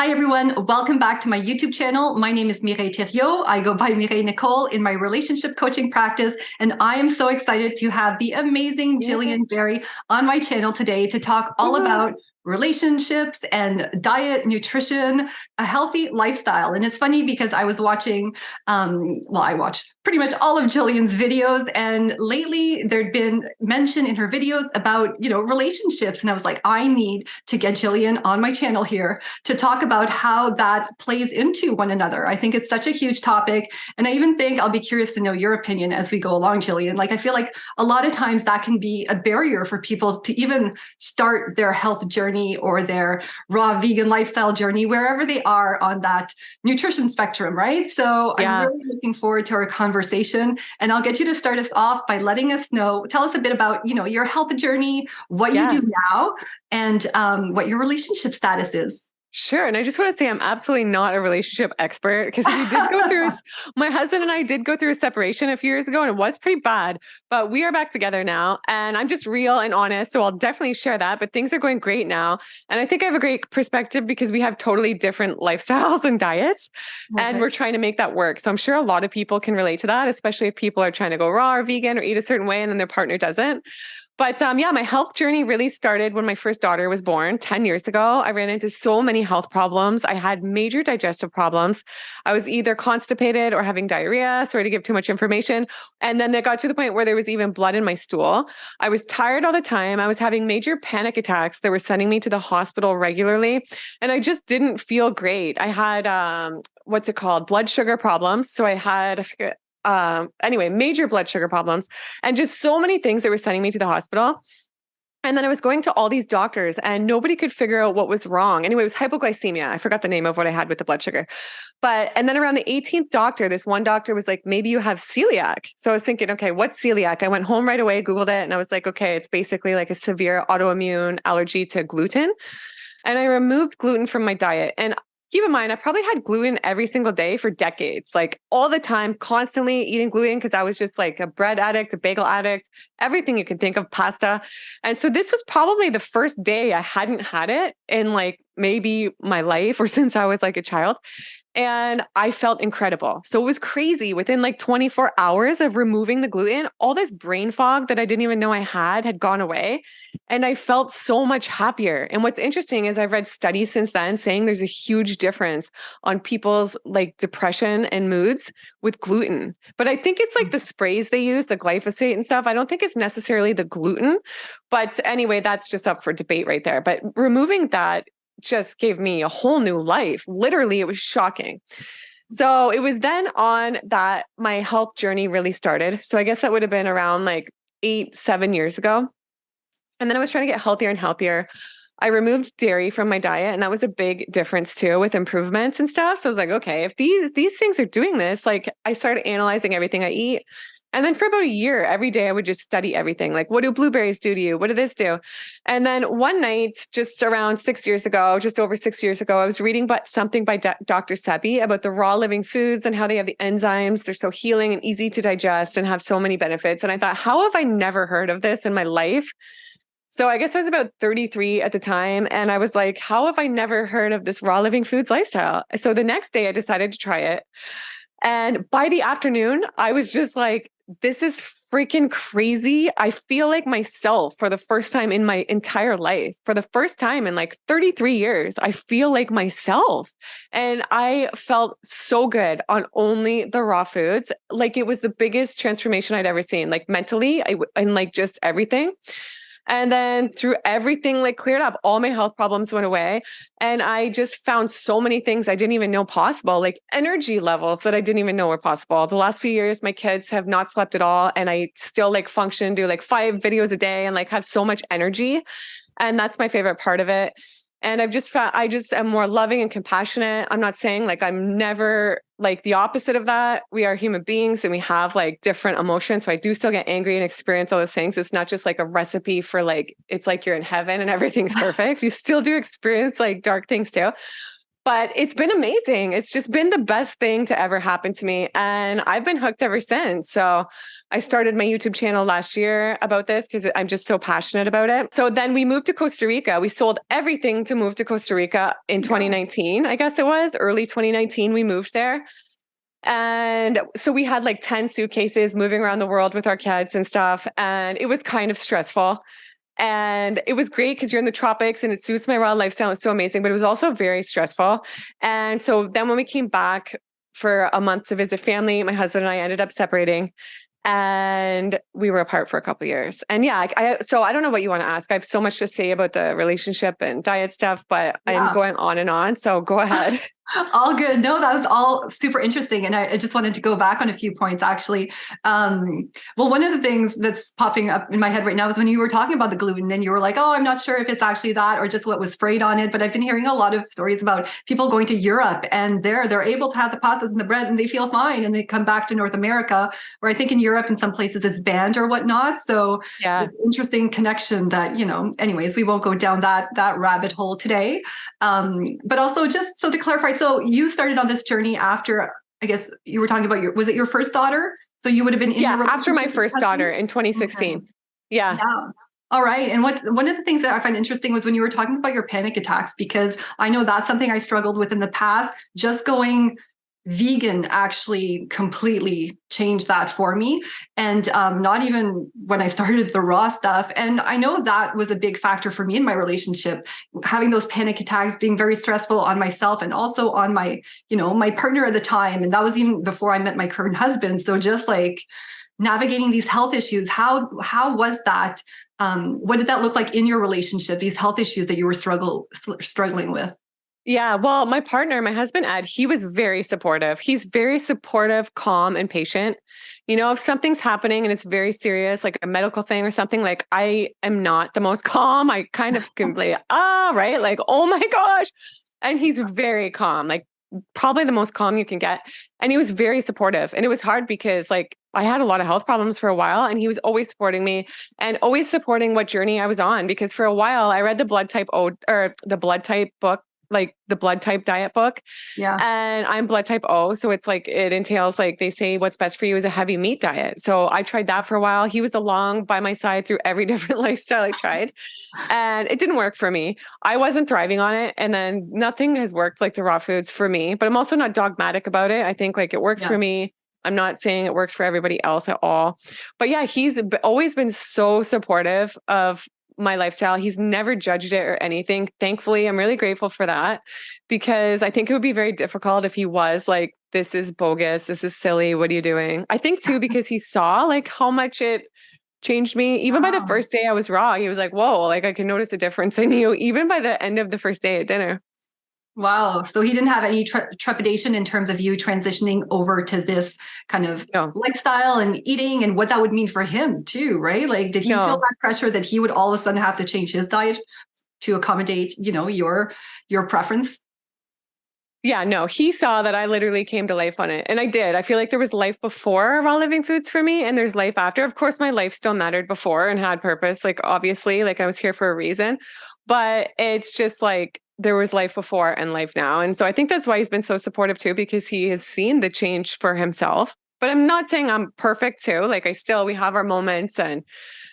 Hi, everyone. Welcome back to my YouTube channel. My name is Mireille Thériault. I go by Mireille Nicole in my relationship coaching practice. And I am so excited to have the amazing Gillian Berry on my channel today to talk all about relationships and diet, nutrition, a healthy lifestyle. And it's funny because I was watching, I watched pretty much all of Gillian's videos. And lately there'd been mention in her videos about, relationships. And I was like, I need to get Gillian on my channel here to talk about how that plays into one another. I think it's such a huge topic. And I even think I'll be curious to know your opinion as we go along, Gillian. Like, I feel like a lot of times that can be a barrier for people to even start their health journey or their raw vegan lifestyle journey, wherever they are on that nutrition spectrum, right? So I'm really looking forward to our conversation. And I'll get you to start us off by letting us know, tell us a bit about, your health journey, what you do now, and what your relationship status is. Sure. And I just want to say I'm absolutely not a relationship expert because we did go through, my husband and I did go through a separation a few years ago and it was pretty bad, but we are back together now and I'm just real and honest. So I'll definitely share that, but things are going great now. And I think I have a great perspective because we have totally different lifestyles and diets and we're trying to make that work. So I'm sure a lot of people can relate to that, especially if people are trying to go raw or vegan or eat a certain way and then their partner doesn't. But my health journey really started when my first daughter was born 10 years ago. I ran into so many health problems. I had major digestive problems. I was either constipated or having diarrhea. Sorry to give too much information. And then it got to the point where there was even blood in my stool. I was tired all the time. I was having major panic attacks that were sending me to the hospital regularly. And I just didn't feel great. I had, blood sugar problems. So I had, major blood sugar problems and just so many things that were sending me to the hospital. And then I was going to all these doctors and nobody could figure out what was wrong. Anyway, it was hypoglycemia. I forgot the name of what I had with the blood sugar. And then around the 18th doctor, this one doctor was like, maybe you have celiac. So I was thinking, okay, what's celiac? I went home right away, Googled it. And I was like, okay, it's basically like a severe autoimmune allergy to gluten. And I removed gluten from my diet. And keep in mind, I probably had gluten every single day for decades, like all the time, constantly eating gluten because I was just like a bread addict, a bagel addict, everything you can think of, pasta. And so this was probably the first day I hadn't had it in like maybe my life or since I was like a child. And I felt incredible. So it was crazy. Within like 24 hours of removing the gluten, all this brain fog that I didn't even know I had gone away. And I felt so much happier. And what's interesting is I've read studies since then saying there's a huge difference on people's like depression and moods with gluten. But I think it's like the sprays they use, the glyphosate and stuff. I don't think it's necessarily the gluten. But anyway, that's just up for debate right there. But removing that just gave me a whole new life. Literally, it was shocking. So it was then on that my health journey really started. So I guess that would have been around like 7 years ago. And then I was trying to get healthier and healthier. I removed dairy from my diet, and that was a big difference too with improvements and stuff. So I was like, okay, if these things are doing this, like I started analyzing everything I eat. And then for about a year, every day I would just study everything. Like, what do blueberries do to you? What do this do? And then one night, just around 6 years ago, just over 6 years ago, I was reading something by Dr. Sebi about the raw living foods and how they have the enzymes. They're so healing and easy to digest and have so many benefits. And I thought, how have I never heard of this in my life? So I guess I was about 33 at the time. And I was like, how have I never heard of this raw living foods lifestyle? So the next day I decided to try it. And by the afternoon, I was just like, this is freaking crazy. I feel like myself for the first time in my entire life. For the first time in like 33 years, I feel like myself. And I felt so good on only the raw foods. Like it was the biggest transformation I'd ever seen, like mentally and like just everything. And then through everything like cleared up, all my health problems went away. And I just found so many things I didn't even know possible, like energy levels that I didn't even know were possible. The last few years, my kids have not slept at all. And I still like function, do like 5 videos a day and like have so much energy. And that's my favorite part of it. And I've just found, I just am more loving and compassionate. I'm not saying like I'm never like the opposite of that. We are human beings and we have like different emotions. So I do still get angry and experience all those things. It's not just like a recipe for like, it's like you're in heaven and everything's perfect. You still do experience like dark things too. But it's been amazing. It's just been the best thing to ever happen to me. And I've been hooked ever since. So I started my YouTube channel last year about this because I'm just so passionate about it. So then we moved to Costa Rica. We sold everything to move to Costa Rica in 2019. I guess it was early 2019. We moved there. And so we had like 10 suitcases moving around the world with our kids and stuff. And it was kind of stressful. And it was great because you're in the tropics and it suits my raw lifestyle. It's so amazing, but it was also very stressful. And so then when we came back for a month to visit family, my husband and I ended up separating and we were apart for a couple of years. And yeah, so I don't know what you want to ask. I have so much to say about the relationship and diet stuff, but I'm going on and on. So go ahead. All good. No, that was all super interesting. And I just wanted to go back on a few points, actually. Well, one of the things that's popping up in my head right now is when you were talking about the gluten and you were like, oh, I'm not sure if it's actually that or just what was sprayed on it. But I've been hearing a lot of stories about people going to Europe and they're able to have the pastas and the bread and they feel fine. And they come back to North America, where I think in Europe, in some places it's banned or whatnot. So yeah, it's interesting connection that, anyways, we won't go down that rabbit hole today. But also just so to clarify, so you started on this journey after, I guess you were talking about was it your first daughter? So you would have been in your relationship after my first daughter in 2016. Okay. Yeah. All right. And one of the things that I find interesting was when you were talking about your panic attacks, because I know that's something I struggled with in the past. Just going vegan actually completely changed that for me. And not even when I started the raw stuff. And I know that was a big factor for me in my relationship, having those panic attacks, being very stressful on myself and also on my, my partner at the time. And that was even before I met my current husband. So just like navigating these health issues, how was that? What did that look like in your relationship, these health issues that you were struggling with? Yeah, well, my partner, my husband, Ed, he was very supportive. He's very supportive, calm, and patient. If something's happening and it's very serious, like a medical thing or something, like I am not the most calm. I kind of can be, right? Like, oh my gosh. And he's very calm, like probably the most calm you can get. And he was very supportive. And it was hard because like I had a lot of health problems for a while and he was always supporting me and always supporting what journey I was on. Because for a while I read the blood type O or the blood type book, like the blood type diet book. Yeah. And I'm blood type O. So it's like, it entails like they say what's best for you is a heavy meat diet. So I tried that for a while. He was along by my side through every different lifestyle I tried and it didn't work for me. I wasn't thriving on it. And then nothing has worked like the raw foods for me, but I'm also not dogmatic about it. I think like it works for me. I'm not saying it works for everybody else at all, but yeah, he's always been so supportive of my lifestyle. He's never judged it or anything. Thankfully, I'm really grateful for that because I think it would be very difficult if he was like, this is bogus. This is silly. What are you doing? I think too, because he saw like how much it changed me. Even by the first day I was raw, he was like, whoa, like I can notice a difference in you, even by the end of the first day at dinner. Wow. So he didn't have any trepidation in terms of you transitioning over to this kind of lifestyle and eating and what that would mean for him too, right? Like, did he feel that pressure that he would all of a sudden have to change his diet to accommodate, your preference? Yeah, no, he saw that I literally came to life on it. And I did. I feel like there was life before raw living foods for me and there's life after. Of course, my life still mattered before and had purpose. Like, obviously, like I was here for a reason, but it's just like, there was life before and life now. And so I think that's why he's been so supportive too, because he has seen the change for himself. But I'm not saying I'm perfect too. Like we have our moments and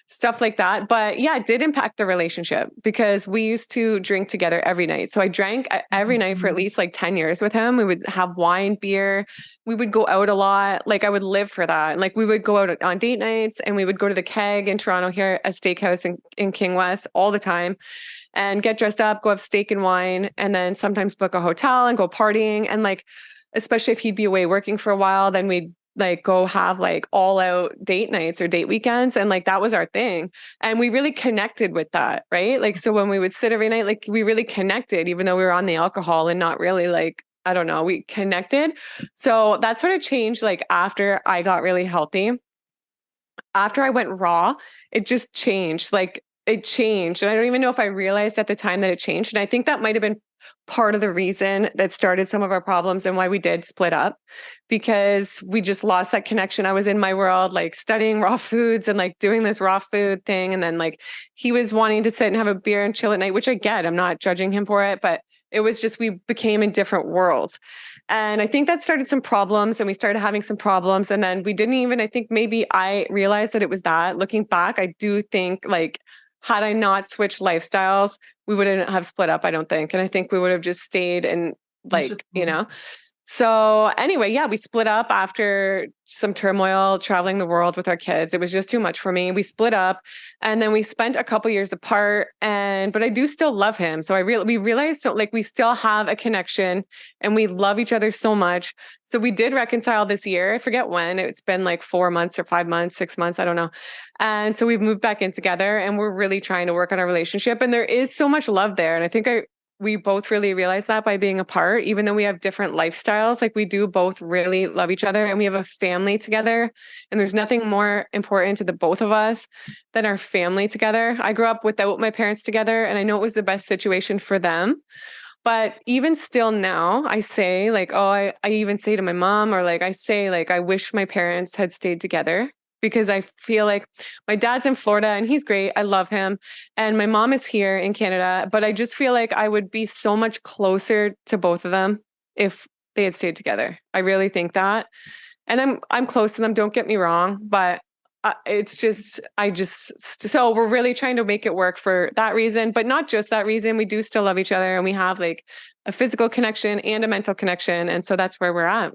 stuff like that. But yeah, it did impact the relationship because we used to drink together every night. So I drank every night for at least like 10 years with him. We would have wine, beer. We would go out a lot. Like I would live for that. And like we would go out on date nights and we would go to the Keg in Toronto here, a steakhouse in King West all the time. And get dressed up, go have steak and wine, and then sometimes book a hotel and go partying. And like, especially if he'd be away working for a while, then we'd like go have like all out date nights or date weekends. And like, that was our thing. And we really connected with that. Right. Like, so when we would sit every night, like we really connected, even though we were on the alcohol and not really like, I don't know, we connected. So that sort of changed like after I got really healthy. After I went raw, it just changed. Like, it changed. And I don't even know if I realized at the time that it changed. And I think that might've been part of the reason that started some of our problems and why we did split up, because we just lost that connection. I was in my world, like studying raw foods and like doing this raw food thing. And then like he was wanting to sit and have a beer and chill at night, which I get, I'm not judging him for it, but It was just we became in different worlds. And I think that started some problems and we started having some problems. And then we didn't even, I think maybe I realized that it was that. Looking back, I do think like, had I not switched lifestyles, we wouldn't have split up, I don't think. And I think we would have just stayed and like, you Interesting. know. So anyway, yeah, we split up after some turmoil traveling the world with our kids. It was just too much for me. We split up and then we spent a couple years apart but I do still love him. So we realized so like we still have a connection and we love each other so much. So we did reconcile this year. I forget when. It's been like 4 months or 5 months, 6 months, I don't know. And so we've moved back in together and we're really trying to work on our relationship and there is so much love there. And I think we both really realize that by being apart, even though we have different lifestyles, like we do both really love each other and we have a family together. And there's nothing more important to the both of us than our family together. I grew up without my parents together and I know it was the best situation for them. But even still now, I say like, oh, I even say to my mom or like, I say like, I wish my parents had stayed together because I feel like my dad's in Florida and he's great. I love him. And my mom is here in Canada, but I just feel like I would be so much closer to both of them if they had stayed together. I really think that. And I'm close to them, don't get me wrong, but it's just so we're really trying to make it work for that reason, but not just that reason. We do still love each other and we have like a physical connection and a mental connection. And so that's where we're at.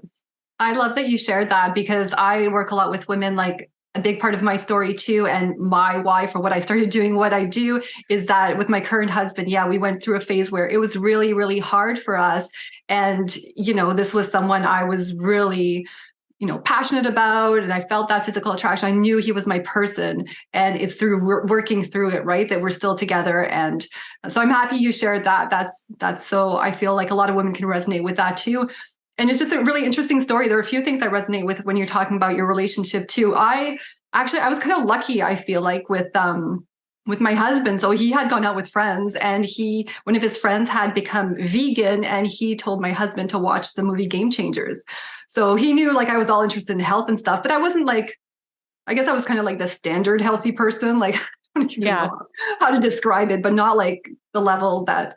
I love that you shared that because I work a lot with women. Like a big part of my story too, and my why for what I started doing what I do is that with my current husband, yeah, we went through a phase where it was really, really hard for us. And, this was someone I was really passionate about, and I felt that physical attraction. I knew he was my person, and it's through working through it, right, that we're still together. And so I'm happy you shared that. That's so I feel like a lot of women can resonate with that too. And it's just a really interesting story. There are a few things I resonate with when you're talking about your relationship too. I was kind of lucky, I feel like, with my husband. So he had gone out with friends and one of his friends had become vegan and he told my husband to watch the movie Game Changers. So he knew like I was all interested in health and stuff, but I wasn't like, I guess I was kind of like the standard healthy person. Like, I don't even know how to describe it, but not like the level that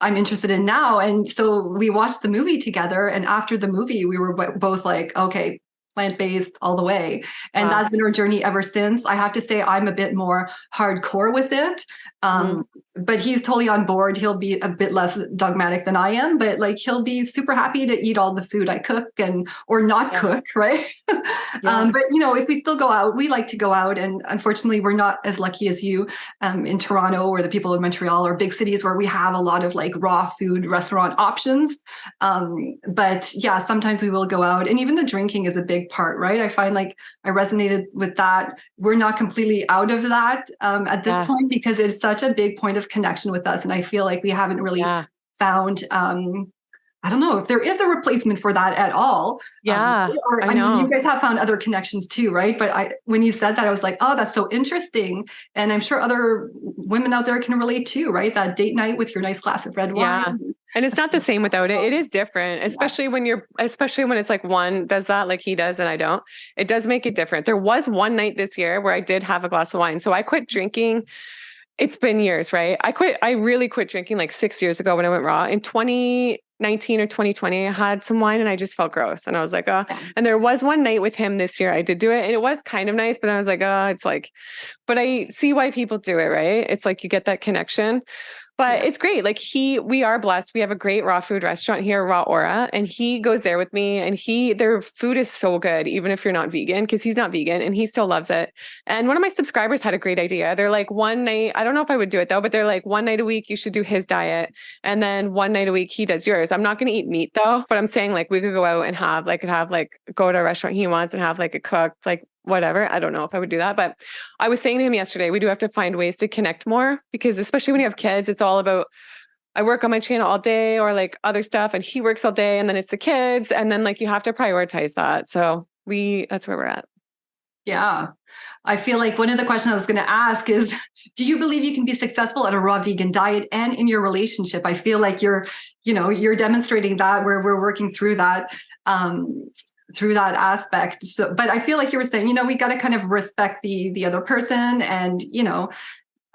I'm interested in now. And so we watched the movie together. And after the movie, we were both like, okay, plant-based all the way. And that's been our journey ever since. I have to say I'm a bit more hardcore with it. But he's totally on board. He'll be a bit less dogmatic than I am, but like he'll be super happy to eat all the food I cook or not cook, right? But if we still go out, we like to go out. And unfortunately, we're not as lucky as you in Toronto or the people in Montreal or big cities where we have a lot of like raw food restaurant options. But yeah, sometimes we will go out, and even the drinking is a big part, right? I find like I resonated with that. We're not completely out of that at this point because it's such a big point of connection with us. And I feel like we haven't really found, I don't know if there is a replacement for that at all. I mean, you guys have found other connections too, right? But when you said that, I was like, oh, that's so interesting. And I'm sure other women out there can relate too, right? That date night with your nice glass of red wine. And it's not the same without it. It is different, especially when it's like one does that like he does and I don't. It does make it different. There was one night this year where I did have a glass of wine. So I quit drinking. It's been years, right? I really quit drinking like 6 years ago when I went raw. In 2019 or 2020, I had some wine and I just felt gross. And I was like, oh, and there was one night with him this year. I did do it and it was kind of nice, but I was like, oh, it's like, but I see why people do it, right? It's like you get that connection. But it's great. Like we are blessed. We have a great raw food restaurant here, Raw Aura, and he goes there with me and their food is so good, even if you're not vegan, because he's not vegan and he still loves it. And one of my subscribers had a great idea. They're like one night, I don't know if I would do it though, but they're like one night a week, you should do his diet. And then one night a week, he does yours. I'm not going to eat meat though, but I'm saying like we could go out and go to a restaurant he wants and have like a cooked, like whatever. I don't know if I would do that, but I was saying to him yesterday, we do have to find ways to connect more because especially when you have kids, it's all about, I work on my channel all day or like other stuff and he works all day and then it's the kids. And then like, you have to prioritize that. So that's where we're at. Yeah. I feel like one of the questions I was going to ask is, do you believe you can be successful at a raw vegan diet and in your relationship? I feel like you're demonstrating that where we're working through that aspect. So, but I feel like you were saying, we got to kind of respect the other person and,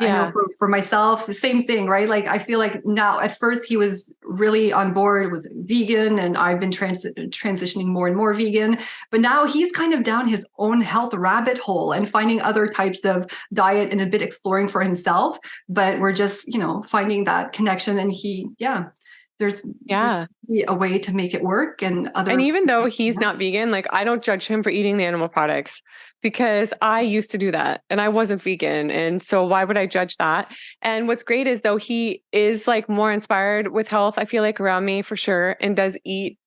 I know Yeah. for myself, the same thing, right? Like I feel like now at first he was really on board with vegan and I've been transitioning more and more vegan, but now he's kind of down his own health rabbit hole and finding other types of diet and a bit exploring for himself. But we're just, finding that connection and there's Yeah. a way to make it work and And other. even though he's not vegan, like I don't judge him for eating the animal products because I used to do that and I wasn't vegan. And so why would I judge that? And what's great is though he is like more inspired with health, I feel like around me for sure, and does eat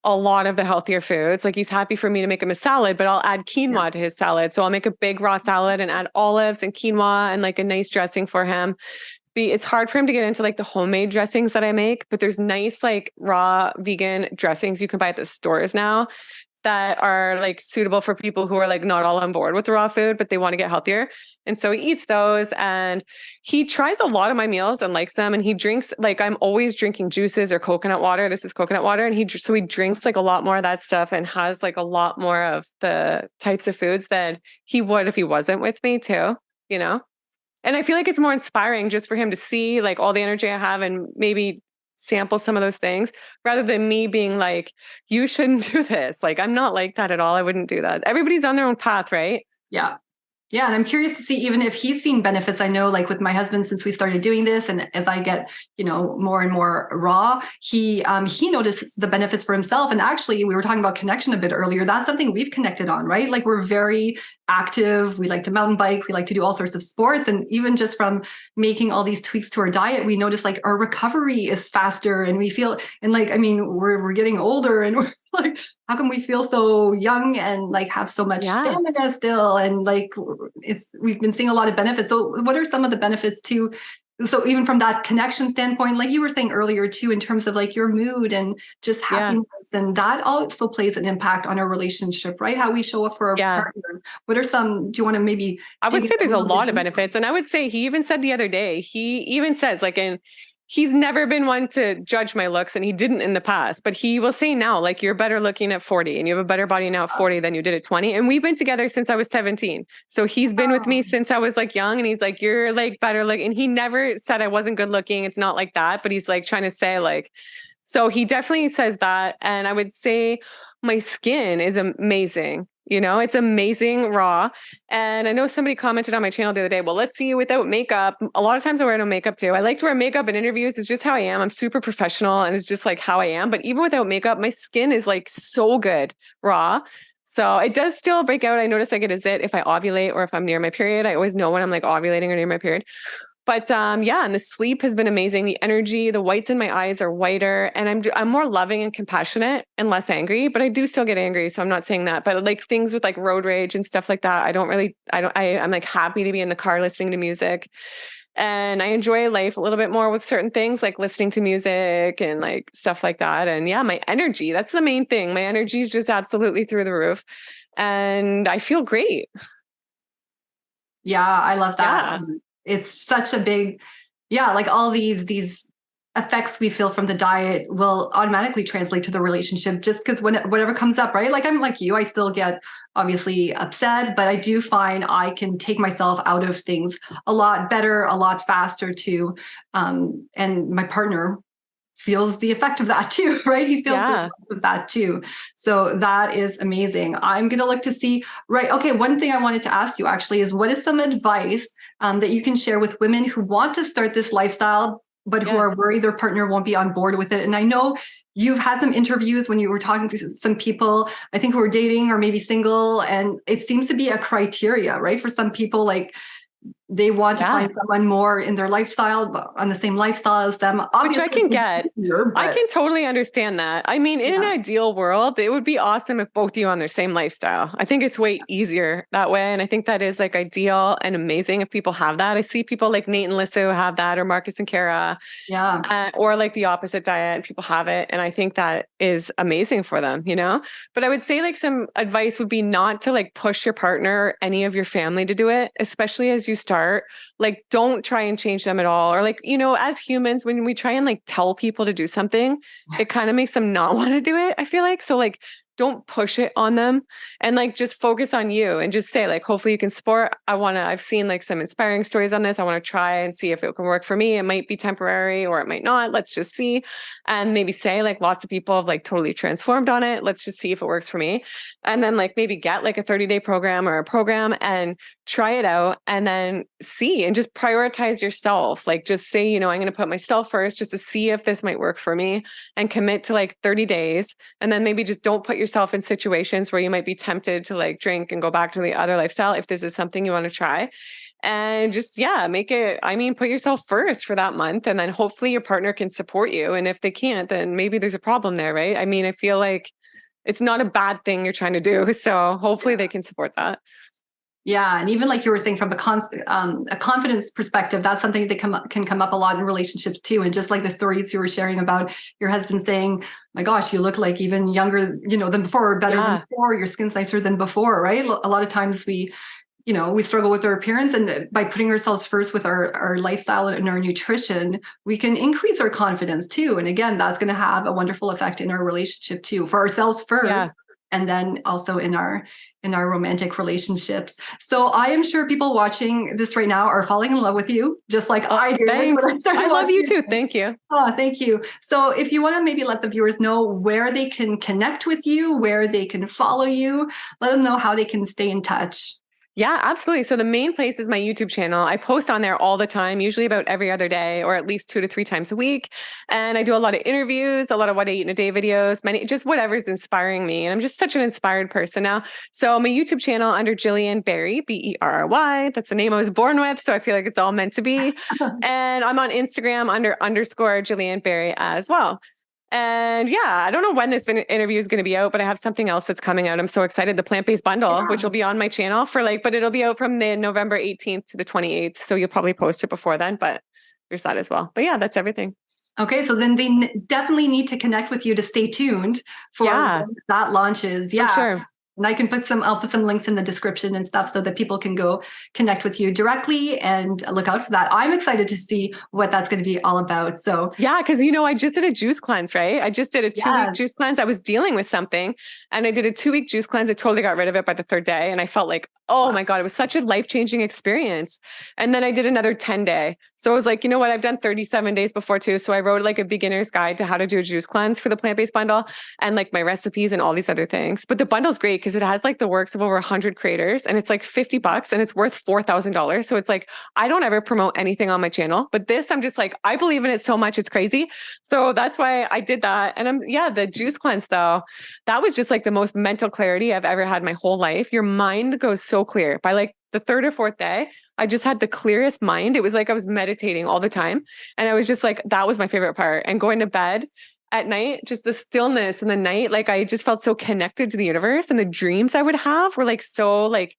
a lot of the healthier foods. Like he's happy for me to make him a salad, but I'll add quinoa to his salad. So I'll make a big raw salad and add olives and quinoa and like a nice dressing for him. It's hard for him to get into like the homemade dressings that I make, but there's nice like raw vegan dressings you can buy at the stores now that are like suitable for people who are like not all on board with the raw food, but they want to get healthier. And so he eats those and he tries a lot of my meals and likes them. And he drinks, like I'm always drinking juices or coconut water. This is coconut water. And so he drinks like a lot more of that stuff and has like a lot more of the types of foods that he would if he wasn't with me too, you know? And I feel like it's more inspiring just for him to see like all the energy I have and maybe sample some of those things rather than me being like, you shouldn't do this. Like, I'm not like that at all. I wouldn't do that. Everybody's on their own path, right? Yeah. Yeah. And I'm curious to see even if he's seen benefits. I know like with my husband, since we started doing this and as I get, more and more raw, he notices the benefits for himself. And actually we were talking about connection a bit earlier. That's something we've connected on, right? Like we're very active. We like to mountain bike. We like to do all sorts of sports. And even just from making all these tweaks to our diet, we notice like our recovery is faster and we feel, and like, I mean, we're getting older and we're like, how come we feel so young and like have so much Yeah. stamina still? And like, we've been seeing a lot of benefits. So what are some of the benefits too? So even from that connection standpoint, like you were saying earlier too, in terms of like your mood and just Yeah. happiness, and that also plays an impact on our relationship, right? How we show up for our Yeah. partner. What are some, do you want to maybe I would dig in say a there's a little bit lot of deeper? benefits. And I would say he even said the other day, he even says like he's never been one to judge my looks and he didn't in the past, but he will say now, like you're better looking at 40 and you have a better body now at 40 than you did at 20. And we've been together since I was 17. So he's been with me Oh, since I was like young and he's like, you're like better look. And he never said I wasn't good looking. It's not like that, but he's like trying to say like, so he definitely says that. And I would say my skin is amazing. It's amazing raw. And I know somebody commented on my channel the other day, well, let's see you without makeup. A lot of times I wear no makeup too. I like to wear makeup in interviews. It's just how I am. I'm super professional and it's just like how I am. But even without makeup, my skin is like so good raw. So it does still break out. I notice I get a zit if I ovulate or if I'm near my period. I always know when I'm like ovulating or near my period. But yeah, and the sleep has been amazing. The energy, the whites in my eyes are whiter, and I'm more loving and compassionate and less angry. But I do still get angry, so I'm not saying that. But like things with like road rage and stuff like that, I'm like happy to be in the car listening to music, and I enjoy life a little bit more with certain things like listening to music and like stuff like that. And yeah, my energy, that's the main thing. My energy is just absolutely through the roof, and I feel great. yeah, I love that. Yeah, It's such a big, yeah, like all these effects we feel from the diet will automatically translate to the relationship just because whatever comes up, right? Like I'm like you, I still get obviously upset, but I do find I can take myself out of things a lot better, a lot faster too. And my partner feels the effect of that too, right? He feels the yeah, effects of that too. So that is amazing. I'm going to look to see, right? Okay. One thing I wanted to ask you actually is what is some advice that you can share with women who want to start this lifestyle, but who yeah. are worried their partner won't be on board with it? And I know you've had some interviews when you were talking to some people, I think who are dating or maybe single, and it seems to be a criteria, right? For some people, like they want to Yeah. find someone more in their lifestyle, on the same lifestyle as them. Which I Obviously, can get. it's easier, I but can totally understand that. I mean, in an yeah, ideal world, it would be awesome if both you on their same lifestyle. I think it's way easier that way. And I think that is like ideal and amazing if people have that. I see people like Nate and Lissa who have that, or Marcus and Kara, yeah, or like the opposite diet, and people have it. And I think that is amazing for them. But I would say like some advice would be not to like push your partner or any of your family to do it, especially as you start. Like, don't try and change them at all. Or like, as humans, when we try and like tell people to do something, it kind of makes them not want to do it, I feel like. So like don't push it on them, and like just focus on you and just say like, hopefully you can support. I've seen like some inspiring stories on this. I want to try and see if it can work for me. It might be temporary or it might not. Let's just see. And maybe say like lots of people have like totally transformed on it. Let's just see if it works for me. And then like maybe get like a 30-day program or a program and try it out and then see and just prioritize yourself. Like just say, I'm going to put myself first just to see if this might work for me, and commit to like 30 days. And then maybe just don't put yourself in situations where you might be tempted to like drink and go back to the other lifestyle if this is something you want to try. And just, put yourself first for that month. And then hopefully your partner can support you. And if they can't, then maybe there's a problem there, right? I mean, I feel like it's not a bad thing you're trying to do. So hopefully they can support that. Yeah, and even like you were saying, from a confidence perspective, that's something that can come up a lot in relationships too. And just like the stories you were sharing about your husband saying, "My gosh, you look like even younger, than before, or better than before. Your skin's nicer than before." Right? A lot of times we struggle with our appearance, and by putting ourselves first with our lifestyle and our nutrition, we can increase our confidence too. And again, that's going to have a wonderful effect in our relationship too, for ourselves first. Yeah. And then also in our romantic relationships. So I am sure people watching this right now are falling in love with you, just like I did. Thanks. I love you too. Thank you. Oh, thank you. So if you want to maybe let the viewers know where they can connect with you, where they can follow you, let them know how they can stay in touch. Yeah, absolutely. So the main place is my YouTube channel. I post on there all the time, usually about every other day, or at least 2 to 3 times a week. And I do a lot of interviews, a lot of what I eat in a day videos, just whatever's inspiring me. And I'm just such an inspired person now. So my YouTube channel under Gillian Berry, Berry. That's the name I was born with. So I feel like it's all meant to be. And I'm on Instagram under _ Gillian Berry as well. And yeah, I don't know when this interview is going to be out, but I have something else that's coming out. I'm so excited. The plant-based bundle, which will be on my channel but it'll be out from the November 18th to the 28th. So you'll probably post it before then, but there's that as well. But yeah, that's everything. Okay. So then they definitely need to connect with you to stay tuned for when that launches. Yeah. For sure. And I'll put some links in the description and stuff so that people can go connect with you directly and look out for that. I'm excited to see what that's going to be all about. So yeah, because I just did a juice cleanse, right? I just did a 2-week juice cleanse. I was dealing with something and I did a 2-week juice cleanse. I totally got rid of it by the 3rd day. And I felt like, oh my God, it was such a life-changing experience. And then I did another 10-day. So I was like, you know what? I've done 37 days before too. So I wrote like a beginner's guide to how to do a juice cleanse for the plant-based bundle and like my recipes and all these other things. But the bundle's great because it has like the works of over 100 creators and it's like $50 and it's worth $4,000. So it's like, I don't ever promote anything on my channel, but this, I'm just like, I believe in it so much. It's crazy. So that's why I did that. And the juice cleanse though, that was just like the most mental clarity I've ever had my whole life. Your mind goes so clear by like the 3rd or 4th day. I just had the clearest mind. It was like I was meditating all the time. And I was just like, that was my favorite part. And going to bed at night, just the stillness in the night, like I just felt so connected to the universe, and the dreams I would have were like so like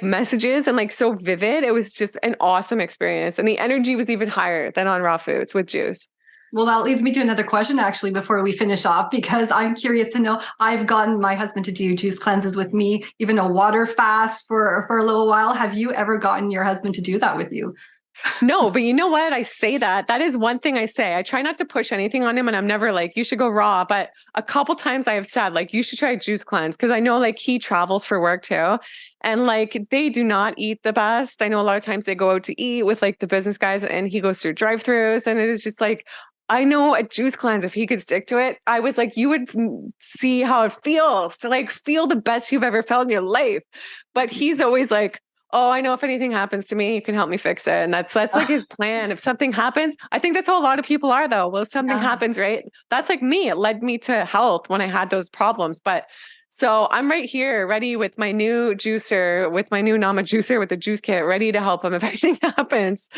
messages and like so vivid. It was just an awesome experience. And the energy was even higher than on raw foods with juice. Well, that leads me to another question, actually, before we finish off, because I'm curious to know, I've gotten my husband to do juice cleanses with me, even a water fast for a little while. Have you ever gotten your husband to do that with you? No, but you know what? I say that is one thing I say. I try not to push anything on him, and I'm never like, you should go raw. But a couple times I have said like, you should try juice cleanse. Cause I know like he travels for work too. And like, they do not eat the best. I know a lot of times they go out to eat with like the business guys and he goes through drive-throughs, and it is just like, I know a juice cleanse, if he could stick to it, I was like, you would see how it feels to like feel the best you've ever felt in your life. But he's always like, oh, I know if anything happens to me, you can help me fix it. And that's like his plan. If something happens, I think that's how a lot of people are though. Well, if something happens, right? That's like me. It led me to health when I had those problems. But so I'm right here ready with my new juicer, with my new Nama juicer, with the juice kit, ready to help him if anything happens.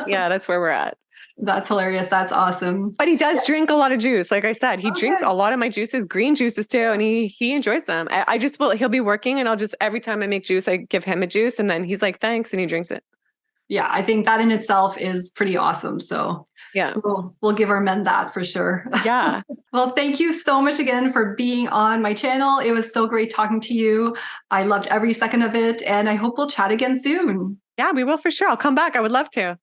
Yeah, that's where we're at. That's hilarious. That's awesome. But he does drink a lot of juice. Like I said, he drinks a lot of my juices, green juices too. And he enjoys them. I just will, he'll be working and every time I make juice, I give him a juice and then he's like, thanks. And he drinks it. Yeah. I think that in itself is pretty awesome. So yeah, we'll give our men that for sure. Yeah. Well, thank you so much again for being on my channel. It was so great talking to you. I loved every second of it. And I hope we'll chat again soon. Yeah, we will for sure. I'll come back. I would love to.